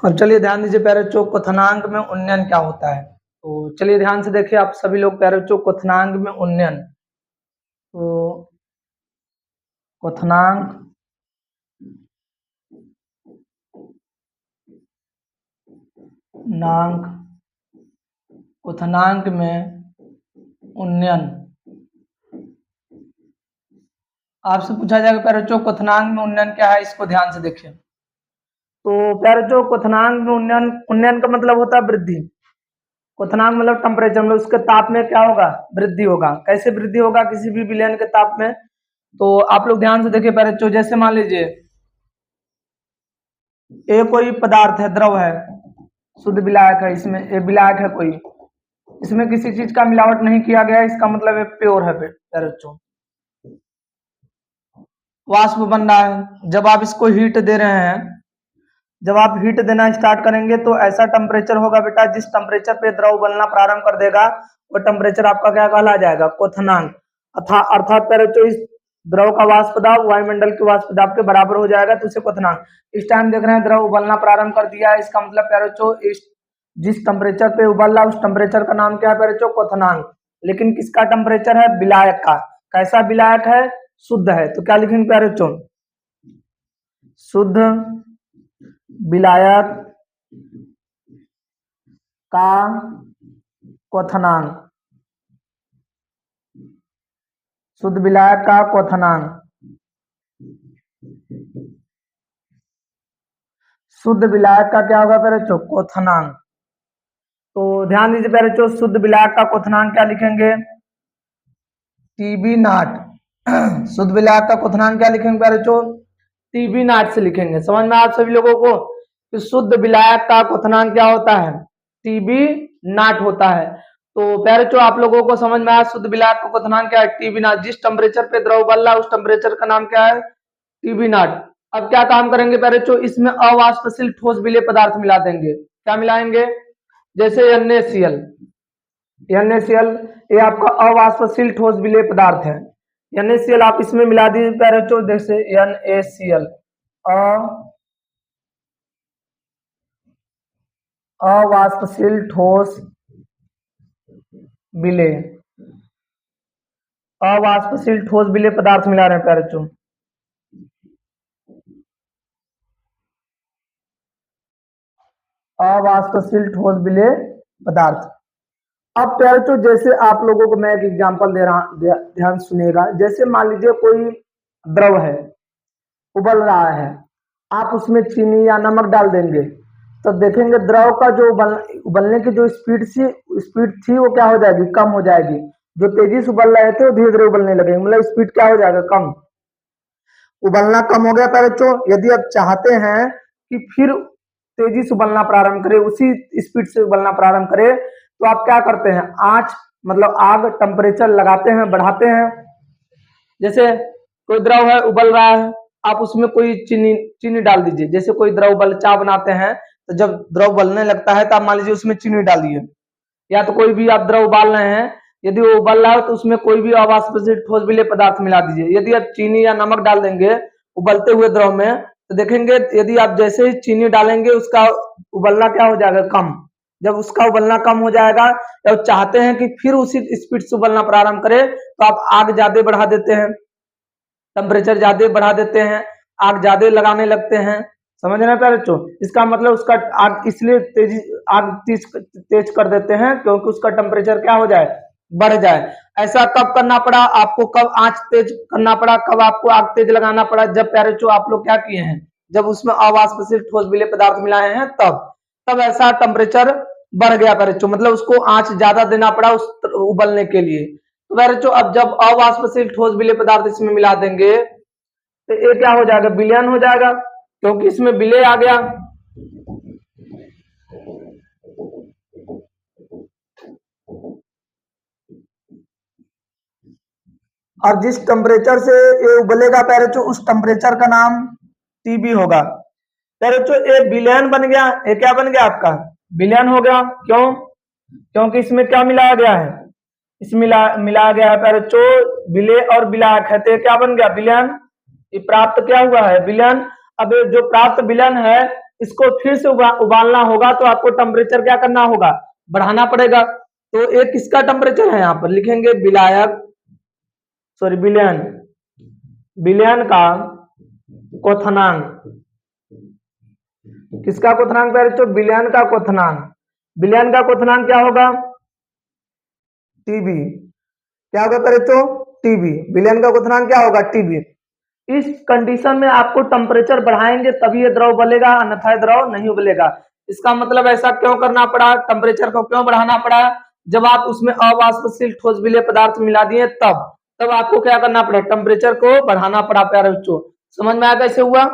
अब चलिए ध्यान दीजिए प्यारे बच्चों, क्वथनांक में उन्नयन क्या होता है। तो चलिए ध्यान से देखिए आप सभी लोग प्यारे बच्चों, क्वथनांक में उन्नयन। तो क्वथनांक नांक क्वथनांक में उन्नयन आपसे पूछा जाएगा प्यारे बच्चों, क्वथनांक में उन्नयन क्या है, इसको ध्यान से देखिए। तो प्यारे बच्चों, क्वथनांक में उन्नयन उन्नयन का मतलब होता है वृद्धि। क्वथनांक मतलब टेम्परेचर, मतलब उसके ताप में क्या होगा, वृद्धि होगा। कैसे वृद्धि होगा किसी भी विलयन के ताप में, तो आप लोग ध्यान से देखिए प्यारे बच्चों। जैसे मान लीजिए ए कोई पदार्थ है, द्रव है, शुद्ध विलायक है, इसमें ए विलायक है कोई, इसमें किसी चीज का मिलावट नहीं किया गया है, इसका मतलब है प्योर है प्यारे बच्चों। वाष्प बन रहा है, जब आप इसको हीट दे रहे हैं, जब आप हीट देना स्टार्ट करेंगे तो ऐसा टेम्परेचर होगा बेटा, जिस टेम्परेचर पे द्रव बनना प्रारंभ कर देगा वो टेम्परेचर आपका क्या कहला जाएगा, क्वथनांक। अर्थात प्यारे बच्चों, इस द्रव का वाष्प दाब वायुमंडल के वाष्प दाब के बराबर हो जाएगा, तो उसे क्वथनांक। इस टाइम देख रहे हैं द्रव उबलना प्रारंभ कर दिया है, इसका मतलब प्यारे बच्चों इस जिस टेम्परेचर पे उबल रहा है उस टेम्परेचर का नाम क्या है प्यारे बच्चों, क्वथनांक। लेकिन किसका टेम्परेचर है, विलायक का। कैसा विलायक है, शुद्ध है, तो क्या लिखेंगे प्यारे बच्चों, शुद्ध विलायक का क्वथनांक। शुद्ध विलायक का क्वथनांक, शुद्ध विलायक का क्या होगा प्यारे बच्चों, क्वथनांक। तो ध्यान दीजिए प्यारे बच्चों, शुद्ध विलायक का क्वथनांक क्या लिखेंगे, टीबी नाट। शुद्ध विलायक का क्वथनांक क्या लिखेंगे प्यारे बच्चों, टीबी नाट से लिखेंगे। समझ में आप सभी लोगों को कि शुद्ध विलायक का क्वथनांक क्या होता है, टीबी नाट होता है। तो प्यारे बच्चों आप लोगों को समझ में आया शुद्ध विलायक का क्वथनांक क्या है, टीबी नाट। जिस टेम्परेचर पे द्रव उबल रहा है उस टेम्परेचर का नाम क्या है, टीबी नाट। अब क्या काम करेंगे प्यारे बच्चों, इसमें अवाष्पशील ठोस विलेय पदार्थ मिला देंगे। क्या मिलाएंगे, जैसे NaCl। NaCl ये आपका अवाष्पशील ठोस विलेय पदार्थ है। NaCl आप इसमें मिला दीजिए प्यारे बच्चों, जैसे NaCl अवाष्पशील ठोस विलेय, अवाष्पशील ठोस विलेय पदार्थ मिला रहे हैं प्यारे बच्चों। अवाष्पशील ठोस विलेय पदार्थ। अब प्यारे बच्चों जैसे आप लोगों को मैं एक एग्जांपल दे रहा, ध्यान सुनिएगा। जैसे मान लीजिए कोई द्रव है, उबल रहा है, आप उसमें चीनी या नमक डाल देंगे तो देखेंगे द्रव का जो उबलने की जो स्पीड थी वो क्या हो जाएगी, कम हो जाएगी। जो तेजी से उबल रहे थे वो धीरे धीरे उबलने लगेंगे, मतलब स्पीड क्या हो जाएगा, कम। उबलना कम हो गया प्यारे बच्चों। यदि आप चाहते हैं कि फिर तेजी से उबलना प्रारंभ करे, उसी स्पीड से उबलना प्रारंभ करे, तो आप क्या करते हैं, आंच मतलब आग टेम्परेचर लगाते हैं, बढ़ाते हैं। जैसे कोई द्रव है उबल रहा है, आप उसमें कोई चीनी डाल दीजिए। जैसे कोई द्रव उबल चाय बनाते हैं तो जब द्रव उबलने लगता है तो आप मान लीजिए उसमें चीनी डालिए, या तो कोई भी आप द्रव उबाल रहे हैं, यदि वो उबल रहा है तो उसमें कोई भी अवाष्पशील ठोस विलेय पदार्थ मिला दीजिए। यदि आप चीनी या नमक डाल देंगे उबलते हुए द्रव में तो देखेंगे यदि आप जैसे ही चीनी डालेंगे उसका उबलना क्या हो जाएगा, कम। जब उसका उबलना कम हो जाएगा, जब चाहते हैं कि फिर उसी स्पीड से उबलना प्रारंभ करे तो आप आग ज्यादा बढ़ा देते हैं, टेम्परेचर ज्यादा बढ़ा देते हैं, आग ज्यादा लगाने लगते हैं। समझ रहे हैं प्यारे बच्चों, इसका मतलब उसका आग इसलिए आग तेज कर देते हैं क्योंकि उसका टेम्परेचर क्या हो जाए, बढ़ जाए। ऐसा कब करना पड़ा आपको, कब आंच तेज करना पड़ा, कब आपको आग तेज लगाना पड़ा, जब प्यारे बच्चों आप लोग क्या किए हैं, जब उसमें अवाष्पशील ठोस विलेय पदार्थ मिलाए हैं तब ऐसा टेम्परेचर बढ़ गया प्यारे बच्चों, मतलब उसको आंच ज्यादा देना पड़ा उस उबलने के लिए। तो प्यारे बच्चों अब जब अवाष्पशील ठोस विलेय पदार्थ इसमें मिला देंगे तो ये क्या हो जाएगा, विलयन हो जाएगा, क्योंकि इसमें विलेय आ गया। और जिस टेम्परेचर से ये उबलेगा प्यारे बच्चों उस टेम्परेचर का नाम टीबी होगा। प्यारे बच्चों ये विलयन बन गया, ये क्या बन गया आपका, विलयन हो गया। क्यों, क्योंकि इसमें क्या मिलाया गया है, इसमें मिलाया गया है प्यारे बच्चों विलेय और विलायक है, तो ये क्या बन गया, विलयन। ये प्राप्त क्या हुआ है, विलयन। अब जो प्राप्त विलयन है इसको फिर से उबालना होगा तो आपको टेम्परेचर क्या करना होगा, बढ़ाना पड़ेगा। तो एक किसका टेम्परेचर है, यहाँ पर लिखेंगे विलायक, सॉरी विलयन, विलयन का क्वथनांक, किसका क्वथनांक प्यारे बच्चों, विलयन का क्वथनांक। विलयन का क्वथनांक क्या होगा, टीबी। क्या होगा प्यारे बच्चों, टीबी। विलयन का क्वथनांक क्या होगा, टीबी। इस कंडीशन में आपको टेम्परेचर बढ़ाएंगे तभी ये द्रव उबलेगा, अन्यथा ये द्रव नहीं उबलेगा। इसका मतलब ऐसा क्यों करना पड़ा, टेम्परेचर को क्यों बढ़ाना पड़ा, जब आप उसमें अवाष्पशील ठोस विलेय पदार्थ मिला दिए तब आपको क्या करना पड़ा, टेम्परेचर को बढ़ाना पड़ा प्यारे बच्चों। समझ में आया कैसे हुआ।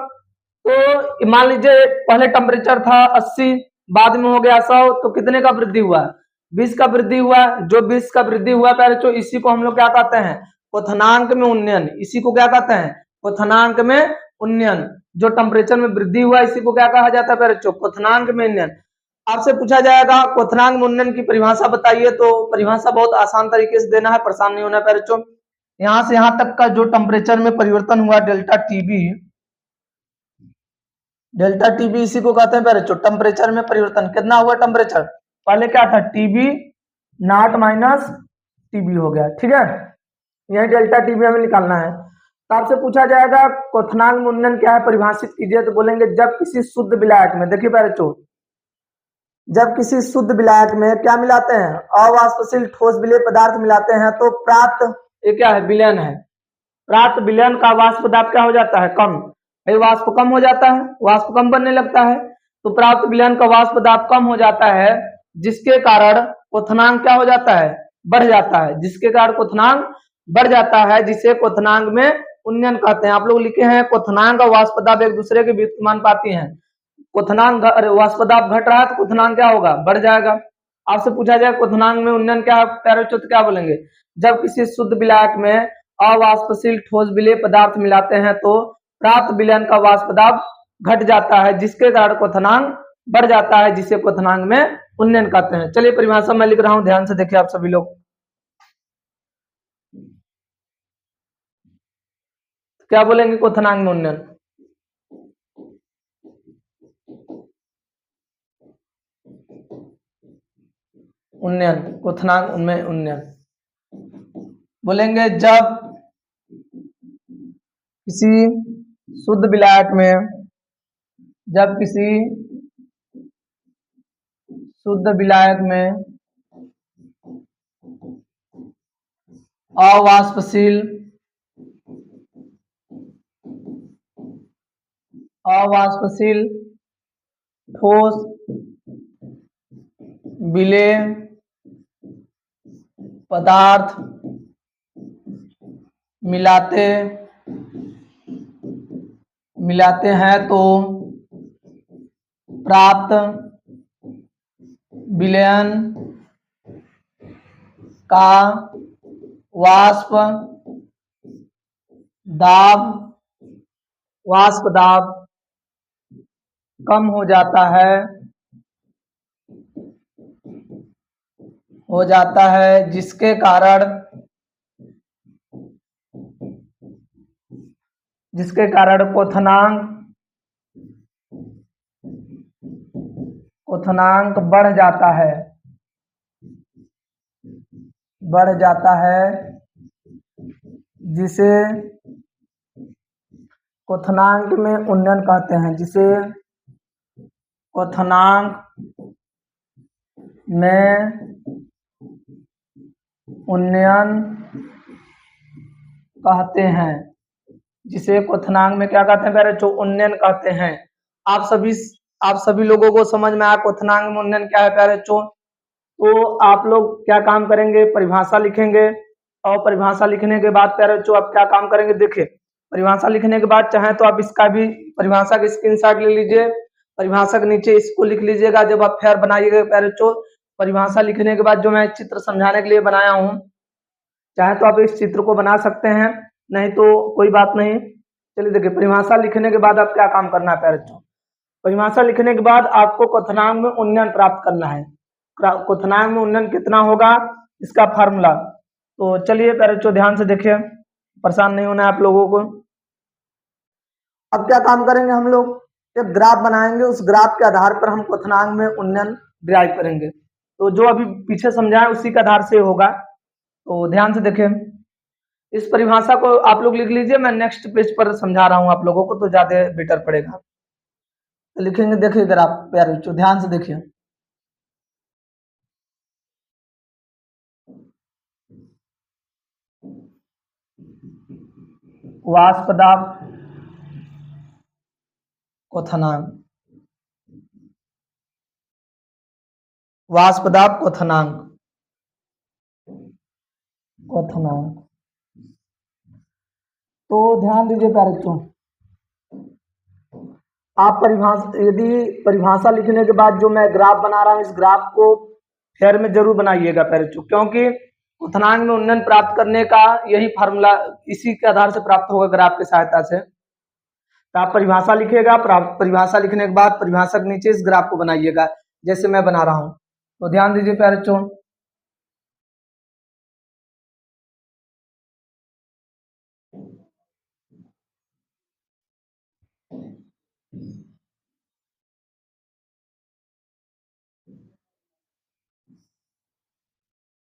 तो मान लीजिए पहले टेम्परेचर था 80, बाद में हो गया 100, तो कितने का वृद्धि हुआ, 20 का वृद्धि हुआ। जो 20 का वृद्धि हुआ प्यारे बच्चों, इसी को हम लोग क्या कहते हैं, क्वथनांक में उन्नयन। इसी को क्या कहते हैं, क्वथनांक में उन्नयन। जो टेम्परेचर में वृद्धि हुआ इसी को क्या कहा जाता है प्यारे बच्चों, क्वथनांक में उन्नयन। आपसे पूछा जाएगा क्वथनांक में उन्नयन की परिभाषा बताइए, तो परिभाषा बहुत आसान तरीके से देना है, परेशान नहीं होना है प्यारे बच्चों। यहां से यहां तक का जो टेम्परेचर में परिवर्तन हुआ डेल्टा टीबी, डेल्टा टीबी इसी को कहते हैं प्यारे बच्चों टेम्परेचर में परिवर्तन। कितना हुआ टेम्परेचर, पहले क्या था टीबी नॉट माइनस टीबी हो गया, ठीक है। यही डेल्टा टीबी हमें निकालना है। तो आपसे पूछा जाएगा क्वथनांक में उन्नयन क्या है, परिभाषित कीजिए। तो बोलेंगे जब किसी शुद्ध विलायक में, देखिए प्यारे बच्चों, जब किसी शुद्ध विलायक में क्या मिलाते हैं, अवाष्पशील ठोस विलेय पदार्थ मिलाते हैं तो प्राप्त, ये क्या है, विलयन है। प्राप्त विलयन का वाष्प दाब क्या हो जाता है, कम। भाई वाष्प कम हो जाता है, वाष्प कम बनने लगता है, तो प्राप्त विलयन का वाष्प दाब कम हो जाता है, जिसके कारण क्वथनांक क्या हो जाता है, बढ़ जाता है, जिसके कारण क्वथनांक बढ़ जाता है, जिसे क्वथनांक में उन्नयन कहते हैं। आप लोग लिखे हैं क्वथनांक और वाष्प दाब एक दूसरे के व्युत्क्रमानुपाती पाती हैं। क्वथनांक वाष्प दाब घट रहा है तो क्वथनांक क्या होगा, बढ़ जाएगा। आपसे पूछा जाए क्वथनांक में उन्नयन क्या प्यारे बच्चों, तो क्या बोलेंगे, जब किसी शुद्ध विलायक में अवाष्पशील ठोस विलेय पदार्थ मिलाते हैं तो प्राप्त विलयन का वाष्प दाब घट जाता है, जिसके कारण क्वथनांक बढ़ जाता है, जिसे क्वथनांक में उन्नयन कहते हैं। चलिए परिभाषा मैं लिख रहा हूं, ध्यान से देखिए आप सभी लोग। क्या बोलेंगे क्वथनांक में उन्नयन, उन्नयन, क्वथनांक उनमें उन्नयन बोलेंगे जब किसी शुद्ध विलायक में, जब किसी शुद्ध विलायक में अवाष्पशील ठोस विलेय पदार्थ मिलाते हैं तो प्राप्त विलयन का वाष्प दाब कम हो जाता है, जिसके कारण क्वथनांक बढ़ जाता है, जिसे क्वथनांक में उन्नयन कहते हैं, जिसे क्वथनांक में उन्नयन कहते हैं, जिसे क्वथनांक में क्या कहते हैं प्यारे बच्चों, उन्नयन कहते हैं। आप सभी लोगों को समझ में आया क्वथनांक में उन्नयन क्या है प्यारे बच्चों। तो आप लोग क्या काम करेंगे, परिभाषा लिखेंगे, और परिभाषा लिखने के बाद प्यारे बच्चों आप क्या काम करेंगे, देखिए परिभाषा लिखने के बाद चाहे तो आप इसका भी परिभाषा का स्क्रीनशॉट ले लीजिए, परिभाषा के नीचे इसको लिख लीजिएगा जब आप फेयर बनाइएगा प्यारे बच्चों। परिभाषा लिखने के बाद जो मैं चित्र समझाने के लिए बनाया हूं, चाहे तो आप इस चित्र को बना सकते हैं, नहीं तो कोई बात नहीं। चलिए देखिए परिभाषा लिखने के बाद आप क्या काम करना है प्यारे बच्चों। परिभाषा लिखने के बाद आपको क्वथनांक में उन्नयन प्राप्त करना है। क्वथनांक में उन्नयन कितना होगा, इसका फार्मूला। तो चलिए प्यारे बच्चों ध्यान से देखिए, परेशान नहीं होना है आप लोगों को। अब क्या काम करेंगे हम लोग, एक ग्राफ बनाएंगे, उस ग्राफ के आधार पर हम क्वथनांक में उन्नयन डिराइव करेंगे। तो जो अभी पीछे समझाए उसी के आधार से होगा, तो ध्यान से देखें। इस परिभाषा को आप लोग लिख लीजिए, मैं नेक्स्ट पेज पर समझा रहा हूं आप लोगों को, तो ज्यादा बेटर पड़ेगा। तो लिखेंगे, देखिए ग्राफ प्यारे बच्चों ध्यान से देखिए। वाष्प दाब क्वथनांक, वाष्प दाब क्वथनांक, क्वथनांक। तो ध्यान दीजिए प्यारे बच्चों, आप परिभाषा, यदि परिभाषा लिखने के बाद जो मैं ग्राफ बना रहा हूं, इस ग्राफ को फेयर में जरूर बनाइएगा प्यारे बच्चों, क्योंकि क्वथनांक में उन्नयन प्राप्त करने का यही फार्मूला, इसी के आधार से प्राप्त होगा ग्राफ की सहायता से। तो आप परिभाषा लिखिएगा, परिभाषा लिखने के बाद परिभाषा के नीचे इस ग्राफ को बनाइएगा जैसे मैं बना रहा हूं। तो ध्यान दीजिए प्यारे बच्चों,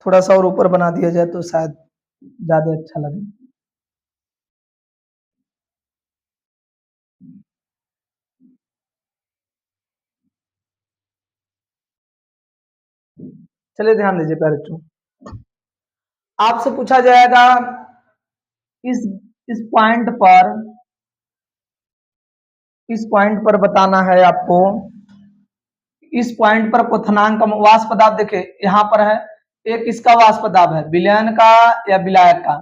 थोड़ा सा और ऊपर बना दिया जाए तो शायद ज्यादा अच्छा लगे। चलिए ध्यान दीजिए प्यारे बच्चों, आपसे पूछा जाएगा इस इस पॉइंट पर, इस पॉइंट पर बताना है आपको, इस पॉइंट पर क्वथनांक का वाष्प दाब, देखिए यहाँ पर है एक, इसका वाष्प दाब है विलयन का या विलायक का।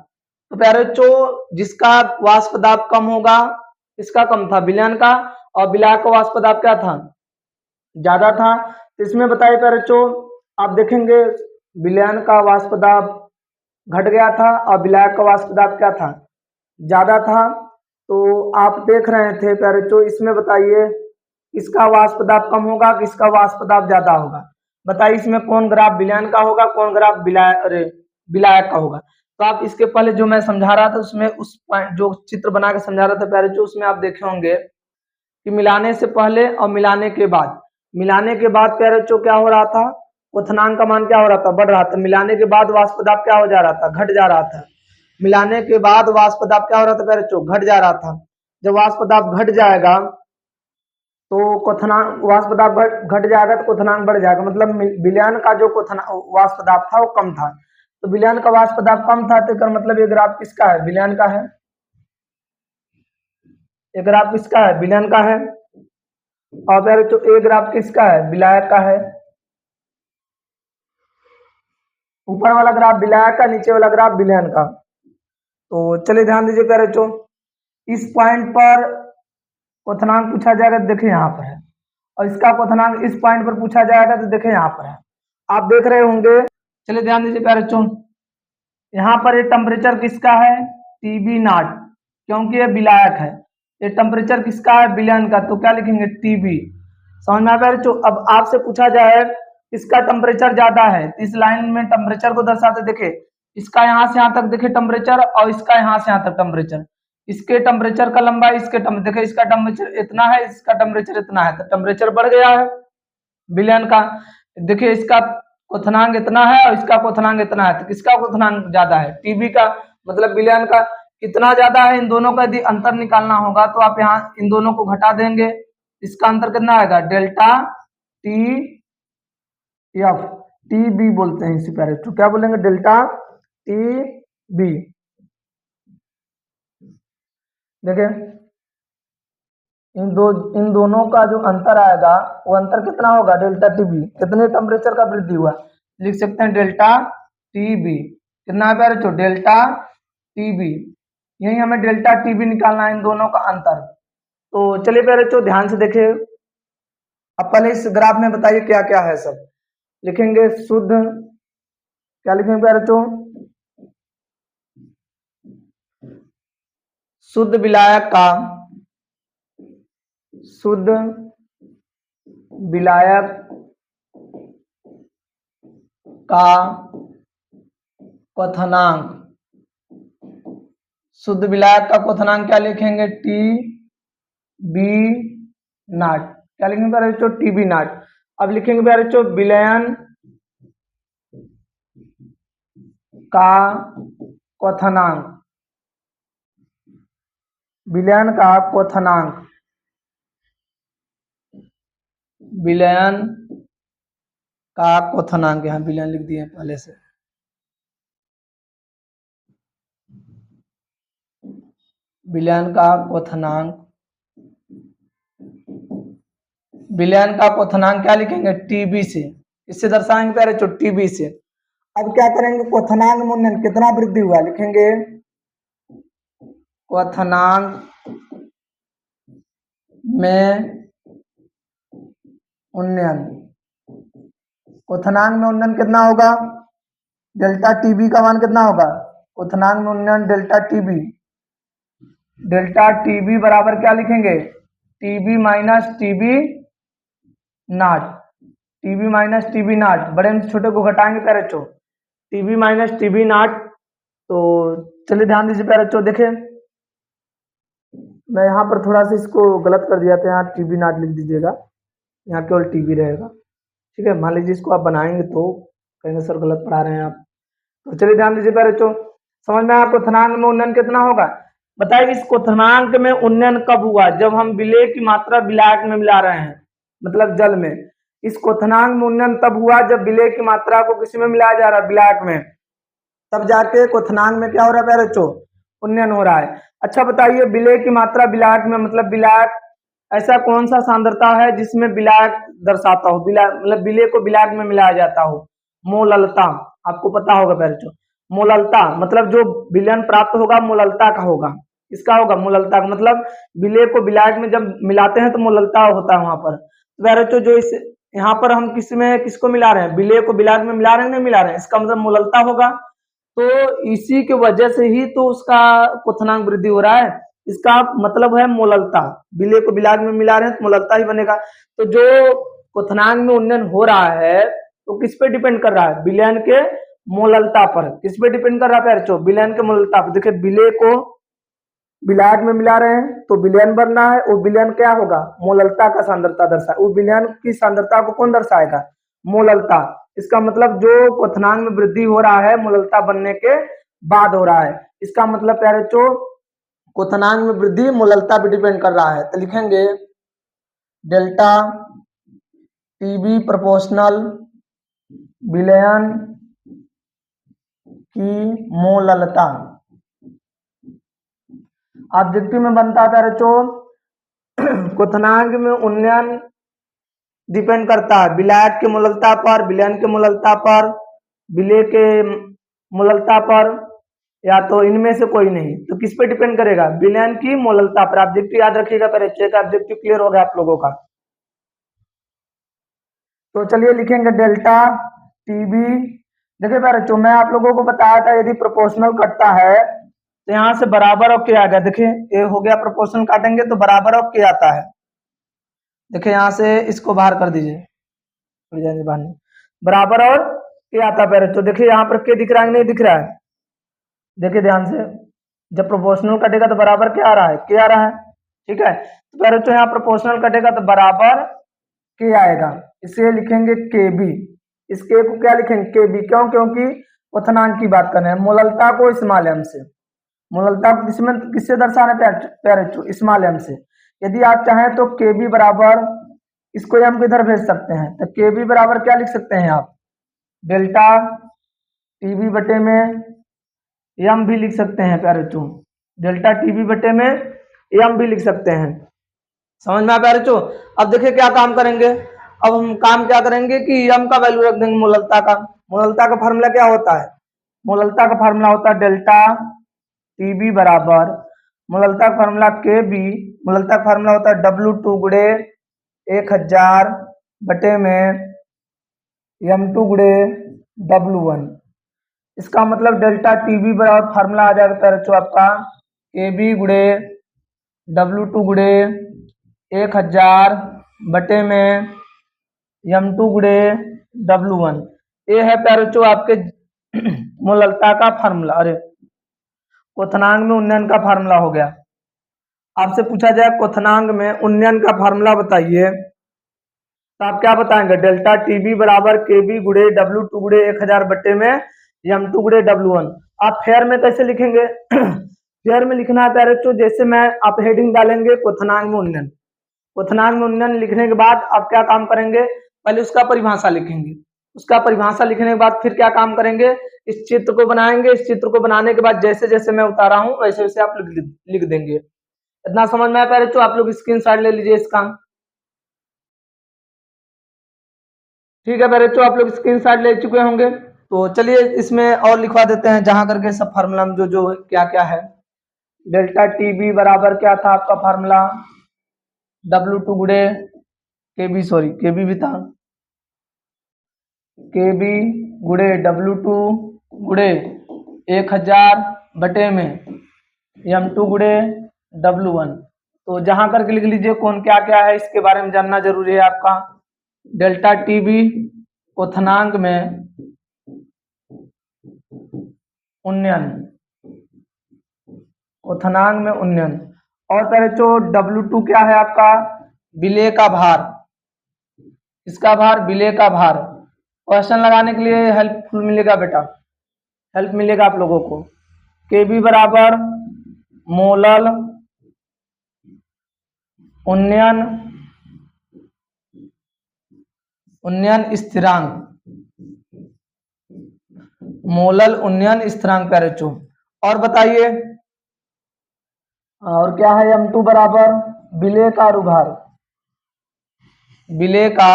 तो प्यारे बच्चों, जिसका वाष्प दाब कम होगा, इसका कम था विलयन का, और विलायक का वाष्प दाब क्या था, ज्यादा था। तो इसमें बताइए प्यारे बच्चों, आप देखेंगे विलयन का वाष्प दाब घट गया था और विलायक का वाष्प दाब क्या था, ज्यादा था। तो आप देख रहे थे प्यारे बच्चों, इसमें बताइए इसका वाष्प दाब कम होगा कि इसका वाष्प दाब ज्यादा होगा, बताइए इसमें कौन ग्राफ विलयन का होगा, कौन ग्राफ विलायक का होगा। तो आप इसके पहले जो मैं समझा रहा था उसमें, उस जो चित्र बना के समझा रहा था प्यारे बच्चों, उसमें आप देखे होंगे कि मिलाने से पहले और मिलाने के बाद, मिलाने के बाद प्यारे बच्चों क्या हो रहा था, क्वथनांक का मान क्या हो रहा था, बढ़ रहा था। मिलाने के बाद वाष्प दाब क्या हो जा रहा था, घट जा रहा था। मिलाने के बाद वाष्प दाब क्या हो रहा था प्यारे बच्चों, घट जा रहा था। जब वाष्प दाब घट जाएगा तो क्वथनांक, वाष्प दाब घट जाएगा तो क्वथनांक बढ़ जाएगा, मतलब विलयन का जो वाष्प दाब था वो कम था। तो विलयन का वाष्प दाब कम था, तो इसका मतलब ये ग्राफ किसका है, विलयन का है। ये ग्राफ किसका है, विलयन का है। और प्यारे बच्चों ये ग्राफ किसका है, विलायक का है। ऊपर वाला ग्राफ विलायक का, नीचे वाला ग्राफ विलयन का। तो चलिए ध्यान दीजिए प्यारे बच्चों, इस पॉइंट पर क्वथनांक पूछा जाएगा, देखिए यहाँ पर है, और इसका क्वथनांक इस पॉइंट पर पूछा जाएगा तो देखिए यहाँ पर है, आप देख रहे होंगे। चलिए ध्यान दीजिए प्यारे बच्चों, यहाँ पर ये टेम्परेचर किसका है, टीबी नॉट, क्योंकि ये विलायक है। ये टेम्परेचर किसका है, विलयन का, तो क्या लिखेंगे, टीबी। समझ में आ प्यारे बच्चों। अब आपसे पूछा जाए इसका टेम्परेचर ज्यादा है, इस लाइन में टेम्परेचर को दर्शाते, देखे इसका यहाँ से यहाँ तक देखे टेम्परेचर, और इसका यहाँ से यहाँ तक टेम्परेचर, इसके टेम्परेचर का लंबा, इसके देखे इसका टेम्परेचर इतना है, इसका टेम्परेचर इतना है, तो टेम्परेचर बढ़ गया है विलयन का। देखिए इसका क्वथनांक इतना है और इसका क्वथनांक इतना है, तो किसका क्वथनांक ज्यादा है, टीबी का, मतलब विलयन का कितना ज्यादा है। इन दोनों का यदि अंतर निकालना होगा तो आप यहाँ इन दोनों को घटा देंगे, इसका अंतर कितना आएगा, delta T F, T B बोलते हैं इसी प्यारे, तो क्या बोलेंगे, डेल्टा टी बी। देखिए इन दोनों का जो अंतर आएगा वो अंतर कितना होगा, डेल्टा टी बी। कितने टेम्परेचर का वृद्धि हुआ, लिख सकते हैं डेल्टा टी बी। कितना है प्यारे बच्चों, डेल्टा टी बी। यही हमें डेल्टा टी बी निकालना है, इन दोनों का अंतर। तो चलिए प्यारे बच्चों ध्यान से देखिए, अब पहले इस ग्राफ में बताइए क्या क्या है सब। लिखेंगे शुद्ध, क्या लिखेंगे प्यारे बच्चों, शुद्ध विलायक का, शुद्ध विलायक का क्वथनांक, शुद्ध विलायक का क्वथनांक क्या लिखेंगे, टी बी नॉट। क्या लिखेंगे प्यारे बच्चों? TB naught. अब लिखेंगे प्यारे बच्चों विलयन का क्वथनांक, विलयन का क्वथनांक, विलयन का क्वथनांक, यहाँ विलयन लिख दिए पहले से। विलयन का क्वथनांक, विलयन का क्वथनांक क्या लिखेंगे? टीबी से। इससे दर्शाएंगे प्यारे बच्चों टीबी से। अब क्या करेंगे? क्वथनांक में उन्नयन कितना वृद्धि हुआ लिखेंगे क्वथनांक में उन्नयन। क्वथनांक में उन्नयन कितना होगा? डेल्टा टीबी का मान कितना होगा? क्वथनांक में उन्नयन डेल्टा टीबी, डेल्टा टीबी बराबर क्या लिखेंगे? TB minus TB naught, TB minus TB naught. बड़े में छोटे को घटाएंगे प्यारे बच्चों, टीबी माइनस टीबी नॉट। तो चलिए ध्यान दीजिए प्यारे बच्चों, देखिए मैं यहाँ पर थोड़ा सा इसको गलत कर दिया था, यहाँ टीबी नॉट लिख दीजिएगा, यहाँ केवल टीबी रहेगा। ठीक है, मान लीजिए इसको आप बनाएंगे तो कहेंगे सर गलत पढ़ा रहे हैं आप। तो चलिए ध्यान दीजिए प्यारे बच्चों, समझ में आया क्वथनांक में उन्नयन कितना होगा? बताइए इस क्वथनांक में उन्नयन कब हुआ? जब हम विलेय की मात्रा विलायक में मिला रहे हैं, मतलब जल में। इस क्वथनांक में उन्नयन तब हुआ जब विलेय की मात्रा को किसी में मिलाया जा रहा है? विलायक में। तब जाके क्वथनांक में क्या हो रहा है प्यारे बच्चों? उन्नयन हो रहा है। अच्छा बताइए विलेय की मात्रा विलायक में, मतलब विलायक ऐसा कौन सा सांद्रता है जिसमें विलायक दर्शाता हो? मतलब विलेय को विलायक में मिलाया जाता हो? मोललता, आपको पता होगा प्यारे बच्चों। मोललता मतलब जो विलयन प्राप्त होगा मोललता का होगा। इसका होगा मोललता का, मतलब विलेय को विलायक में जब मिलाते हैं तो मोललता होता है वहां पर। तो प्यारे बच्चों जो इस यहाँ पर हम किसको मिला रहे हैं? विलेय को विलायक में मिला रहे हैं, नहीं मिला रहे हैं, इसका मतलब मोललता होगा। तो इसी के वजह से ही तो उसका क्वथनांक वृद्धि हो रहा है। इसका मतलब है मोललता, विलेय को विलायक में मिला रहे हैं तो मोललता ही बनेगा। तो जो क्वथनांक में उन्नयन हो रहा है तो किस पे डिपेंड कर रहा है? विलयन के मोललता पर। किस पे डिपेंड कर रहा है प्यारे बच्चों? विलयन के मोललता पर। देखिए विलेय को विलायक में मिला रहे हैं तो विलयन बनना है, वो विलयन क्या होगा? मोललता का सांद्रता दर्शा, वो विलयन की सांद्रता को कौन दर्शाएगा? मोललता। इसका मतलब जो क्वथनांक में वृद्धि हो रहा है मोललता बनने के बाद हो रहा है। इसका मतलब प्यारे बच्चों क्वथनांक में वृद्धि मोललता पे डिपेंड कर रहा है। तो लिखेंगे डेल्टा टीबी प्रोपोर्शनल विलयन की मोललता। ऑब्जेक्टिव में बनता है प्यारे बच्चों क्वथनांक में उन्नयन डिपेंड करता है विलायक के मोललता पर, विलयन के मोललता पर, विलेय के मोललता पर, या तो इनमें से कोई नहीं। तो किस पे डिपेंड करेगा? विलयन की मोललता पर। ऑब्जेक्टिव याद रखिएगा पहले, चेक ऑब्जेक्टिव क्लियर हो गया आप लोगों का। तो चलिए लिखेंगे डेल्टा टीबी। देखिए प्यारे बच्चों मैं आप लोगों को बताया था यदि प्रोपोर्शनल कटता है तो यहाँ से बराबर और के आ गया। देखिए ये हो गया, प्रोपोर्शनल काटेंगे तो बराबर और के आता है। देखिए यहाँ से इसको बाहर कर दीजिए, बराबर और के आता है प्यारे बच्चों। देखिए यहाँ पर के दिख रहा है नहीं दिख रहा है? देखिए ध्यान से, जब प्रोपोर्शनल कटेगा तो बराबर क्या आ रहा है? के आ रहा है। ठीक है, तो प्यारे बच्चों यहाँ प्रोपोर्शनल कटेगा तो बराबर के आएगा, इसलिए लिखेंगे के बी। इस के को क्या लिखेंगे? के बी। क्यों? क्योंकि क्वथनांक की बात कर रहे हैं। मोललता को स्मॉल एम से, मोललता को किससे दर्शाना है प्यारे बच्चों? स्मॉल एम से। यदि आप चाहें तो के बी बराबर, इसको हम किधर भेज सकते हैं? तो के बी बराबर क्या लिख सकते हैं आप? डेल्टा टीबी बटे में एम भी लिख सकते हैं प्यारे बच्चों, डेल्टा टीबी बटे में एम भी लिख सकते हैं। समझ में आया प्यारे बच्चों? अब देखिए क्या काम करेंगे। अब हम काम क्या करेंगे कि एम का वैल्यू रख देंगे मोललता का। मोललता का फार्मूला क्या होता है? मोललता का फार्मूला होता है डेल्टा टीबी बराबर, मोललता का फार्मूला के बी, मोललता का फार्मूला होता है W2 गुड़े 1000 बटे में M2 गुड़े W1। इसका मतलब डेल्टा टीबी बराबर फार्मूला आ जाएगा प्यारे बच्चों आपका के बी गुड़े W2 गुड़े 1000 बटे में M2 गुड़े W1। ये है प्यारे बच्चों आपके मोललता का फार्मूला, अरे क्वथनांक में उन्नयन का फार्मूला हो गया। आपसे पूछा जाए क्वथनांक में उन्नयन का फार्मूला बताइए, तो आप क्या बताएंगे? डेल्टा टीबी बराबर केबी गुड़े W2 गुड़े 1000 बट्टे में M2 गुड़े W1। आप फेयर में कैसे लिखेंगे? फेयर में लिखना है प्यारे बच्चों, जैसे मैं आप हेडिंग डालेंगे क्वथनांक में उन्नयन। क्वथनांक में उन्नयन लिखने के बाद आप क्या काम करेंगे? पहले उसका परिभाषा लिखेंगे। उसका परिभाषा लिखने के बाद फिर क्या काम करेंगे? इस चित्र को बनाएंगे। इस चित्र को बनाने के बाद जैसे जैसे मैं उतारा हूं वैसे वैसे आप लिख देंगे। इतना समझ में आया प्यारे बच्चों? आप लोग स्क्रीनशॉट ले लीजिए इसका। ठीक है प्यारे बच्चों, आप लोग स्क्रीनशॉट ले चुके होंगे। तो चलिए इसमें और लिखवा देते हैं, जहां करके सब फार्मूला में जो जो क्या क्या है। डेल्टा टीबी बराबर क्या था आपका फार्मूला? W2 गुड़े केबी, सॉरी केबी भी था, केबी गुड़े W2 गुड़े 1000 बटे में M2 गुड़े W1। तो जहां करके लिख लीजिए कौन क्या क्या है, इसके बारे में जानना जरूरी है आपका। डेल्टा टीबी क्वथनांक में उन्नयन, क्वथनांक में उन्नयन। और पहले जो W2 क्या है आपका? विलेय का भार। इसका भार? विलेय का भार। क्वेश्चन लगाने के लिए हेल्पफुल मिलेगा बेटा, हेल्प मिलेगा आप लोगों को। केबी बराबर मोलल उन्नयन, उन्नयन स्थिरांक, मोलल उन्नयन स्थिरांक प्यारे बच्चों। और बताइए, और क्या है? M2 बराबर विलेय का अनुभार, विलेय का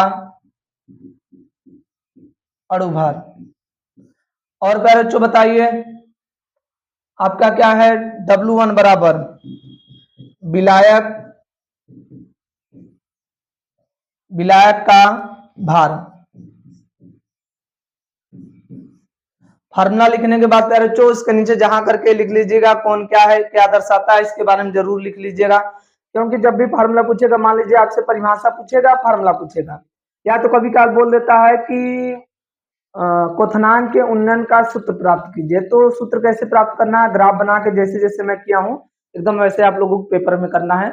अनुभार। और प्यारे बच्चों बताइए आपका क्या है? W1 बराबर विलायक, विलायक का भार। फार्मूला लिखने के बाद प्यारे बच्चों इसके नीचे जहां करके लिख लीजिएगा कौन क्या है, क्या दर्शाता है, इसके बारे में जरूर लिख लीजिएगा। क्योंकि जब भी फार्मूला पूछेगा, मान लीजिए आपसे परिभाषा पूछेगा, फार्मूला पूछेगा, या तो कभी कभार बोल देता है कि क्वथनांक के उन्नयन का सूत्र प्राप्त कीजिए। तो सूत्र कैसे प्राप्त करना है? ग्राफ बना के जैसे जैसे मैं किया हूँ एकदम वैसे आप लोगों को पेपर में करना है।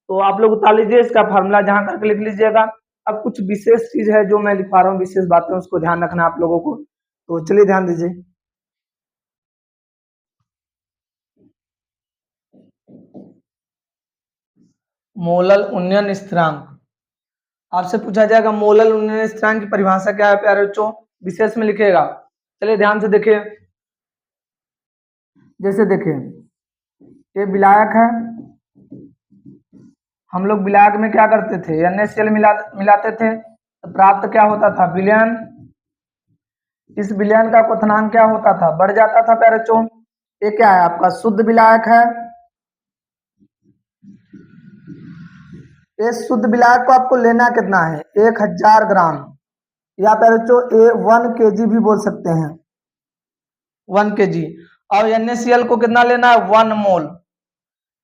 तो आप लोग उतार लीजिए इसका फार्मूला, जहां करके लिख लीजिएगा। अब कुछ विशेष चीज है जो मैं लिखवा रहा हूँ, विशेष बातें, उसको ध्यान रखना आप लोगों को। तो चलिए ध्यान दीजिए। मोलल उन्नयन स्थिरांक आपसे पूछा जाएगा, मोलल उन्नयन स्थिरांक की परिभाषा क्या है प्यारे बच्चों? विशेष में लिखेगा। चलिए ध्यान से देखिए, जैसे देखिए ये विलायक है। हम लोग विलायक में क्या करते थे? NaCl मिलाते थे, तो प्राप्त क्या होता था? विलयन। इस विलयन का क्वथनांक क्या होता था? बढ़ जाता था प्यारे बच्चों। ये क्या है आपका? शुद्ध विलायक है। ये शुद्ध विलायक को आपको लेना कितना है? 1000 ग्राम, या प्यारे बच्चों 1 kg भी बोल सकते हैं, 1 kg। और NaCl को कितना लेना है? 1 मोल।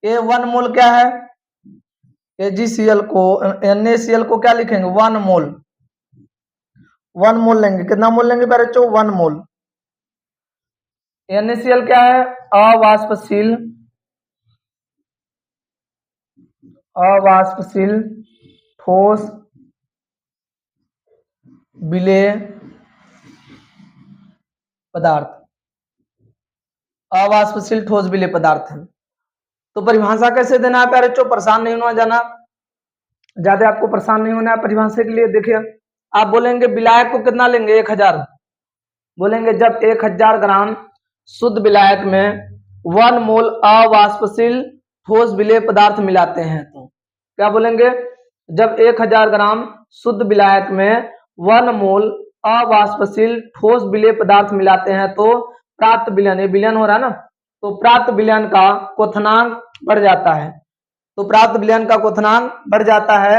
ये 1 मोल क्या है? AgCl को, NaCl को क्या लिखेंगे? 1 मोल। 1 मोल लेंगे। कितना मोल लेंगे प्यारे बच्चों? 1 मोल। NaCl क्या है? अवाष्पशील, अवाष्पशील ठोस विलेय पदार्थ, अवाष्पशील ठोस विलेय पदार्थ है। तो परिभाषा कैसे देना है प्यारे बच्चों? परेशान नहीं होना जाना, ज्यादा आपको परेशान नहीं होना है परिभाषा के लिए। देखिए आप बोलेंगे विलायक को कितना लेंगे? 1000। बोलेंगे जब 1000 ग्राम शुद्ध विलायक में 1 मोल अवाष्पशील ठोस विलेय पदार्थ मिलाते हैं, तो क्या बोलेंगे? जब 1000 ग्राम शुद्ध विलायक में 1 मोल अवाष्पशील ठोस विलेय पदार्थ मिलाते हैं तो प्राप्त विलयन, ये विलयन हो रहा है ना, तो प्राप्त विलयन का क्वथनांक बढ़ जाता है। तो प्राप्त विलयन का क्वथनांक बढ़ जाता है,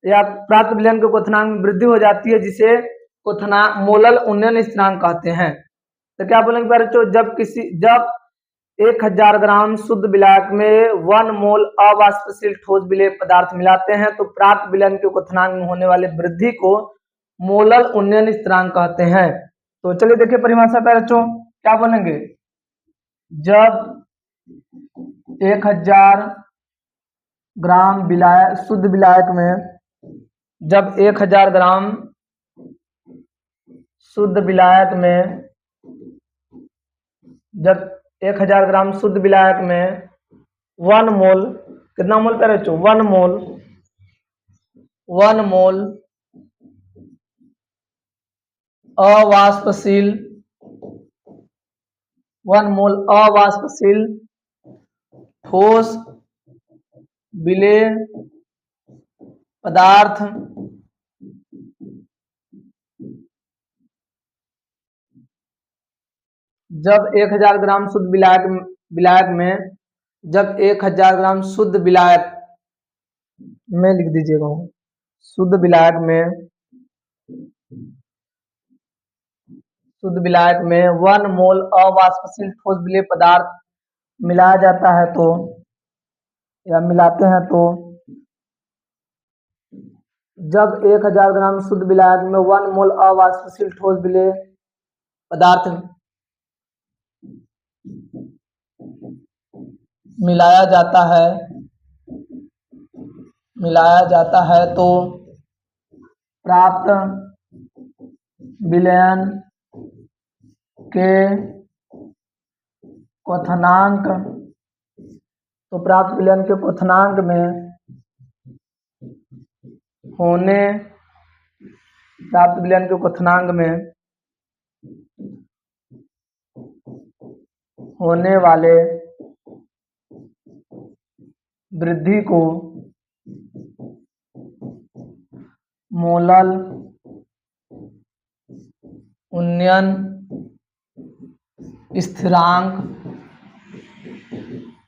या प्राप्त विलयन के क्वथनांक में वृद्धि हो जाती है, जिसे क्वथनांक मोलल उन्नयन स्थिरांक कहते हैं। तो क्या बोलेंगे बच्चों? जब 1000 ग्राम शुद्ध विलायक में 1 मोल अवाष्पशील ठोस विलेय पदार्थ मिलाते हैं तो प्राप्त विलयन के क्वथनांक में होने वाले वृद्धि को मोलल उन्नयन स्थिरांक कहते हैं। तो चलिए देखिए परिभाषा पे बच्चों, क्या बोलेंगे? जब 1000 ग्राम विलायक, शुद्ध विलायक में जब 1000 ग्राम शुद्ध विलायक में जब 1000 ग्राम शुद्ध विलायक में 1 मोल, कितना मोल कह रहे हो? 1 मोल अवाष्पशील 1 मोल अवाष्पशील ठोस विलेय पदार्थ जब 1000 ग्राम शुद्ध विलायक में जब 1000 ग्राम शुद्ध विलायक में लिख दीजिएगा, शुद्ध विलायक में 1 मोल अवाष्पशील ठोस विलेय पदार्थ मिलाया जाता है तो या मिलाते हैं तो जब 1000 ग्राम शुद्ध विलायक में 1 मोल अवाष्पशील ठोस विलेय पदार्थ मिलाया जाता है तो प्राप्त विलयन के क्वथनांक में होने वाले वृद्धि को मोलल उन्नयन स्थिरांक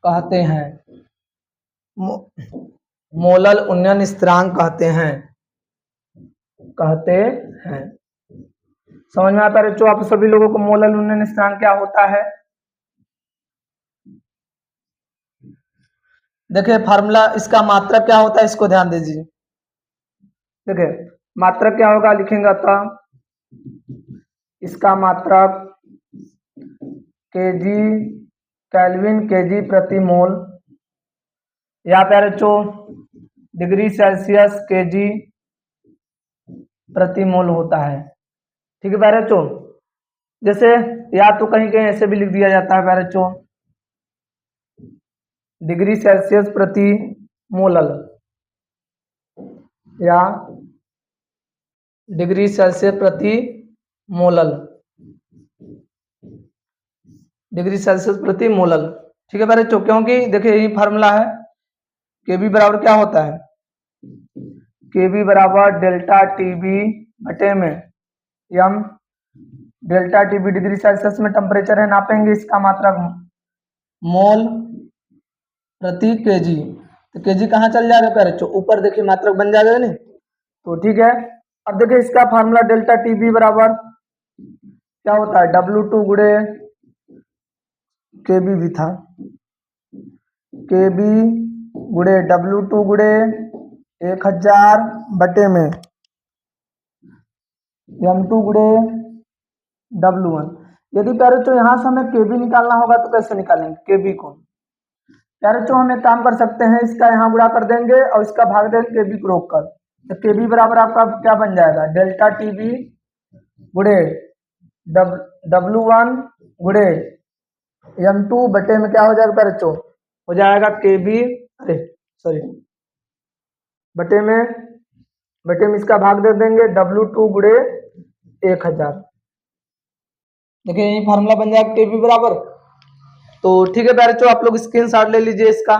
कहते हैं। मोलल उन्नयन स्थिरांक कहते हैं। समझ में आता है बच्चों आप सभी लोगों को मोलल उन्नयन स्थिरांक क्या होता है? देखिए फार्मूला, इसका मात्रक क्या होता है इसको ध्यान दीजिए। देखिए मात्रक क्या होगा, लिखेंगे तो इसका मात्रक केजी केल्विन केजी प्रति मोल, या प्यारे बच्चों डिग्री सेल्सियस केजी प्रति मोल होता है। ठीक है प्यारे बच्चों, जैसे या तो कहीं कहीं ऐसे भी लिख दिया जाता है प्यारे बच्चों, डिग्री सेल्सियस प्रति मोलल या डिग्री सेल्सियस प्रति मोलल, डिग्री सेल्सियस प्रति मोलल। ठीक है प्यारे बच्चों, क्योंकि देखिए यही फार्मूला है, केबी बराबर क्या होता है, केबी बराबर डेल्टा टीबी बटे में यम, डेल्टा टीबी डिग्री सेल्सियस में टेम्परेचर है, नापेंगे इसका मात्रक मोल प्रति केजी, तो केजी कहाँ चल जाएगा प्यारे बच्चों, ऊपर देखिए मात्रक बन जाएगा नहीं, तो ठीक है। अब देखिए इसका फार्मूला डेल्टा टीबी बराबर क्या होता है, W2 गुणे केबी भी था, केबी गुणे W2 गुणे 1000 बटे में M2 गुणे W1। यदि प्यारे बच्चों यहाँ से हमें केबी निकालना होगा तो कैसे निकालेंगे केबी को? प्यारे बच्चों हम एक काम कर सकते हैं, इसका यहाँ गुणा कर देंगे और इसका भाग देंगे केबी को रोक कर, तो केबी बराबर आपका क्या बन जाएगा, डेल्टा टीबी गुणे W1 गुणे M2 बटे में क्या हो जाएगा प्यारे बच्चों, हो जाएगा केबी, अरे सॉरी बटे में इसका भाग दे देंगे W2 गुणे 1000। देखिए यही फार्मूला बन जाएगा केबी बराबर। तो ठीक है प्यारे बच्चों, आप लोग स्क्रीनशॉट ले लीजिए इसका।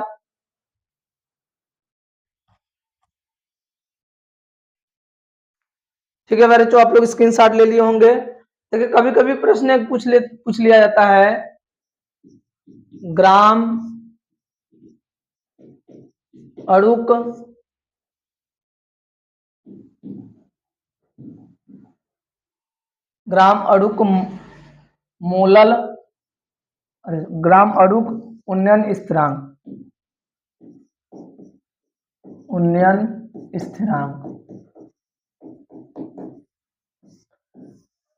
ठीक है प्यारे बच्चों, आप लोग स्क्रीनशॉट ले लिए होंगे। देखिए कभी कभी प्रश्न पूछ लिया जाता है, ग्राम अणुक मोलल, अरे ग्राम अणुक उन्नयन स्थिरांक,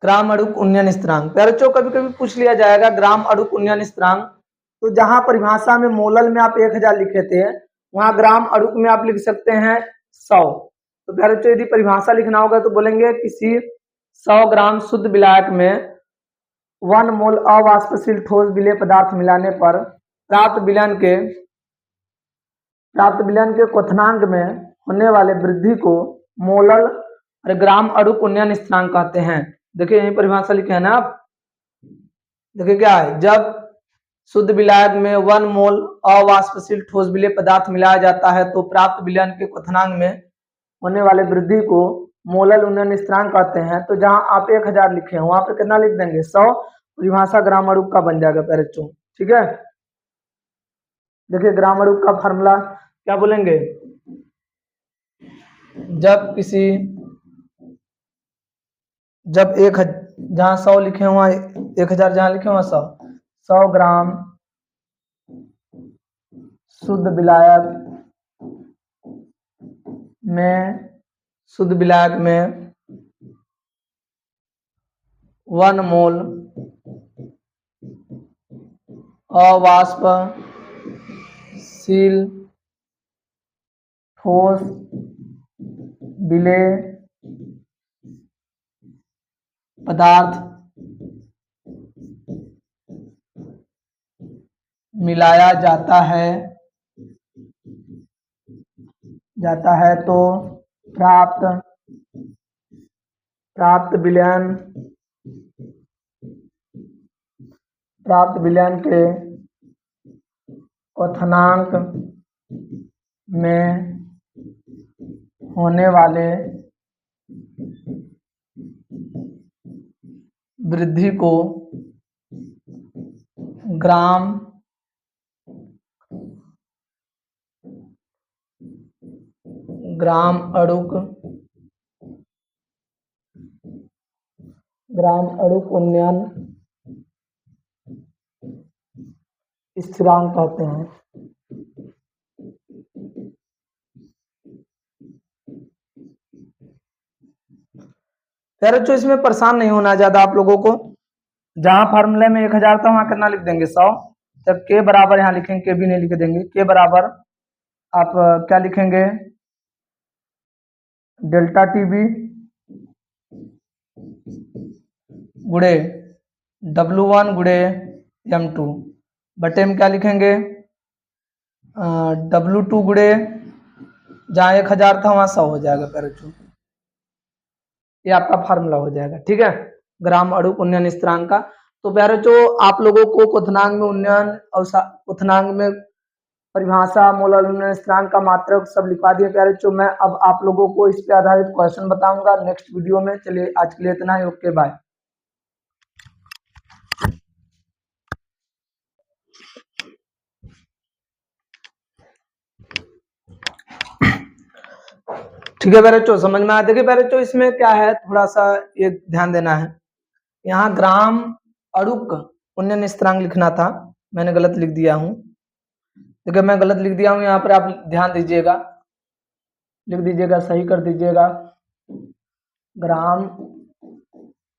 ग्राम अणुक उन्नयन स्थिरांक। प्यारे बच्चों कभी कभी पूछ लिया जाएगा ग्राम अणुक उन्नयन स्थिरांक, तो जहां परिभाषा में मोलल में आप 1000 लिखे थे वहां ग्राम अड़ुक में आप लिख सकते हैं 100। तो प्यारे बच्चों यदि परिभाषा लिखना होगा तो बोलेंगे किसी 100 ग्राम शुद्ध विलायक में 1 मोल अवाष्पशील ठोस विलेय पदार्थ मिलाने पर प्राप्त विलयन के क्वथनांक में होने वाले वृद्धि को मोलल और ग्राम अड़ुक उन्नयन स्थिरांक कहते हैं। देखिए यही परिभाषा लिखे है ना आप, देखिए क्या है, जब शुद्ध विलायक में 1 मोल अवाष्पशील ठोस विलेय पदार्थ मिलाया जाता है तो प्राप्त विलयन के क्वथनांक में होने वाले वृद्धि को मोलल उन्नयन स्थिरांक कहते हैं। तो जहां आप 1000 लिखे हैं वहां पर कितना लिख देंगे 100, परिभाषा ग्राम अड़ुक का बन जाएगा प्यारे बच्चों। ठीक है, देखिए ग्राम अड़ुक का फार्मूला क्या बोलेंगे, जब जहां 100 लिखे हुआ 1000 जहां लिखे हुआ 100 ग्राम शुद्ध विलायक में 1 मोल अवाष्पशील ठोस विलेय पदार्थ मिलाया जाता है तो प्राप्त विलयन के क्वथनांक में होने वाले वृद्धि को ग्राम अड़ुक उन्नयन स्थिरांक कहते हैं। खैर बच्चों इसमें परेशान नहीं होना ज्यादा आप लोगों को, जहां फार्मूले में 1000 था वहां कितना लिख देंगे 100, जब के बराबर यहाँ लिखेंगे, के भी नहीं लिख देंगे, के बराबर आप क्या लिखेंगे डेल्टा टीबी गुड़े W1 गुड़े M2 बटे में क्या लिखेंगे W2 गुड़े जहां 1000 था वहां 100 हो जाएगा प्यारे बच्चों, ये आपका फार्मूला हो जाएगा। ठीक है, ग्राम अड़ुक उन्नयन स्थिरांक का। तो प्यारे बच्चों आप लोगों को क्वथनांक में उन्नयन और क्वथनांक में परिभाषा, मोलल उन्नयन स्थिरांक का मात्रक सब लिखवा दिए प्यारे बच्चों। मैं अब आप लोगों को इस पे आधारित क्वेश्चन बताऊंगा नेक्स्ट वीडियो में। चलिए आज के लिए इतना ही, ओके बाय। ठीक है प्यारे बच्चों, समझ में आया। देखिए प्यारे बच्चों इसमें क्या है, थोड़ा सा ये ध्यान देना है, यहाँ ग्राम अड़ुक उन्नयन स्थिरांक लिखना था, मैंने गलत लिख दिया हूँ। देखिए मैं गलत लिख दिया हूँ, यहाँ पर आप ध्यान दीजिएगा, लिख दीजिएगा, सही कर दीजिएगा, ग्राम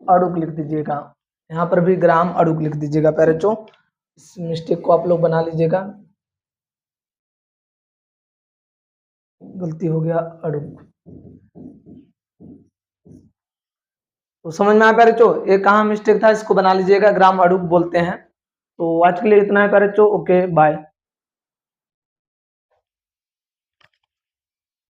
अड़ुक लिख दीजिएगा, यहाँ पर भी ग्राम अड़ुक लिख दीजिएगा प्यारे बच्चों, इस मिस्टेक को आप लोग बना लीजिएगा, गलती हो गया अड़ुक। तो समझ में आया प्यारे बच्चों, ये कहाँ मिस्टेक था, इसको बना लीजिएगा, ग्राम अड़ुक बोलते हैं। तो आज के लिए इतना है प्यारे बच्चों, ओके बाय।